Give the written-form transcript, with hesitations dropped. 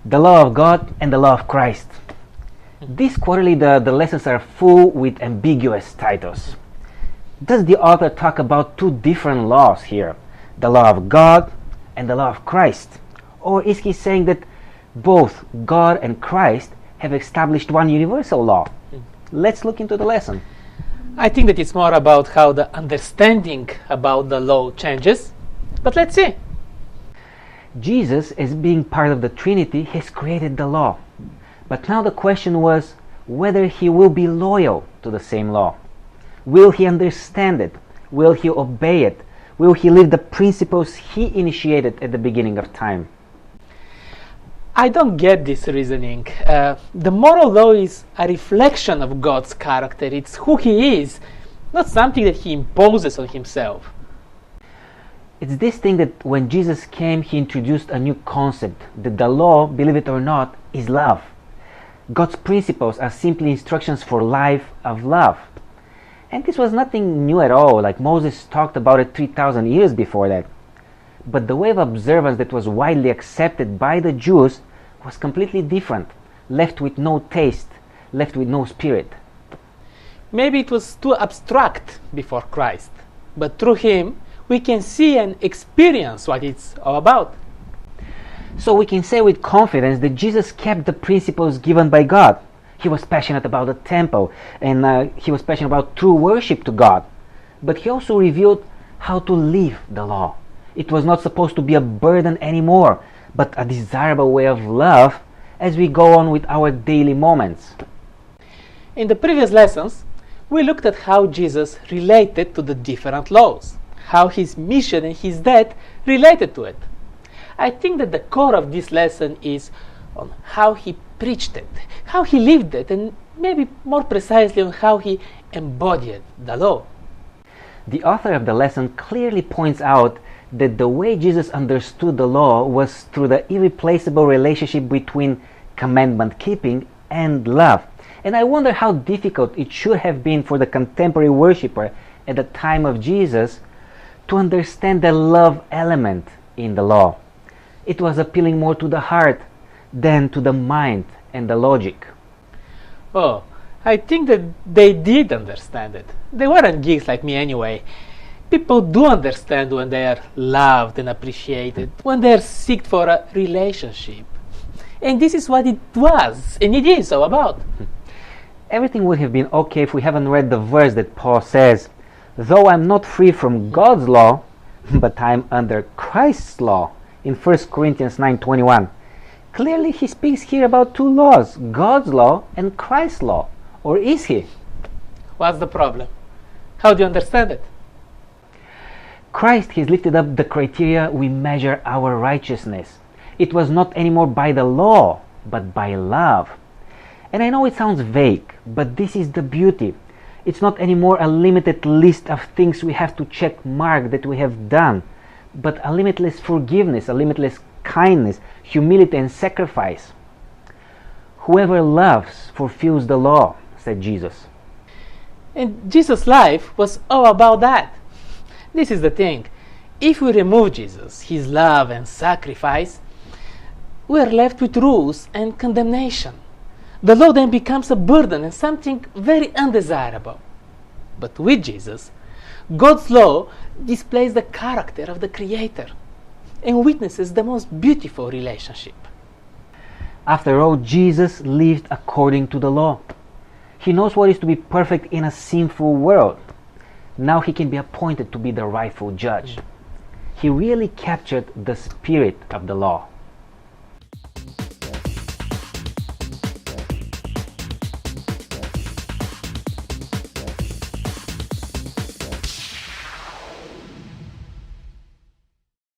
The law of God and the law of Christ. This quarterly, the lessons are full with ambiguous titles. Does the author talk about two different laws here, the law of God and the law of Christ? Or is he saying that both God and Christ have established one universal law? Let's look into the lesson. I think that it's more about how the understanding about the law changes, but let's see. Jesus, as being part of the Trinity, has created the law. But now the question was whether he will be loyal to the same law. Will he understand it? Will he obey it? Will he live the principles he initiated at the beginning of time? I don't get this reasoning. The moral law is a reflection of God's character. It's who he is, not something that he imposes on himself. It's this thing that when Jesus came, he introduced a new concept, that the law, believe it or not, is love. God's principles are simply instructions for life of love. And this was nothing new at all, like Moses talked about it 3,000 years before that. But the way of observance that was widely accepted by the Jews was completely different, left with no taste, left with no spirit. Maybe it was too abstract before Christ, but through him we can see and experience what it's all about. So we can say with confidence that Jesus kept the principles given by God. He was passionate about the temple, and he was passionate about true worship to God. But he also revealed how to live the law. It was not supposed to be a burden anymore, but a desirable way of love as we go on with our daily moments. In the previous lessons, we looked at how Jesus related to the different laws, how his mission and his death related to it. I think that the core of this lesson is on how he preached it, how he lived it, and maybe more precisely on how he embodied the law. The author of the lesson clearly points out that the way Jesus understood the law was through the irreplaceable relationship between commandment keeping and love. And I wonder how difficult it should have been for the contemporary worshiper at the time of Jesus to understand the love element in the law. It was appealing more to the heart than to the mind and the logic. Oh, I think that they did understand it. They weren't geeks like me anyway. People do understand when they are loved and appreciated, when they are seeked for a relationship. And this is what it was, and it is all about. Everything would have been okay if we haven't read the verse that Paul says, "Though I'm not free from God's law, but I'm under Christ's law," in 1 Corinthians 9:21. Clearly he speaks here about two laws, God's law and Christ's law. Or is he? What's the problem? How do you understand it? Christ has lifted up the criteria we measure our righteousness. It was not anymore by the law, but by love. And I know it sounds vague, but this is the beauty. It's not anymore a limited list of things we have to check mark that we have done, but a limitless forgiveness, a limitless kindness, humility and sacrifice. Whoever loves fulfills the law, said Jesus. And Jesus' life was all about that. This is the thing. If we remove Jesus, his love and sacrifice, we are left with rules and condemnation. The law then becomes a burden and something very undesirable. But with Jesus, God's law displays the character of the Creator and witnesses the most beautiful relationship. After all, Jesus lived according to the law. He knows what is to be perfect in a sinful world. Now he can be appointed to be the rightful judge. He really captured the spirit of the law.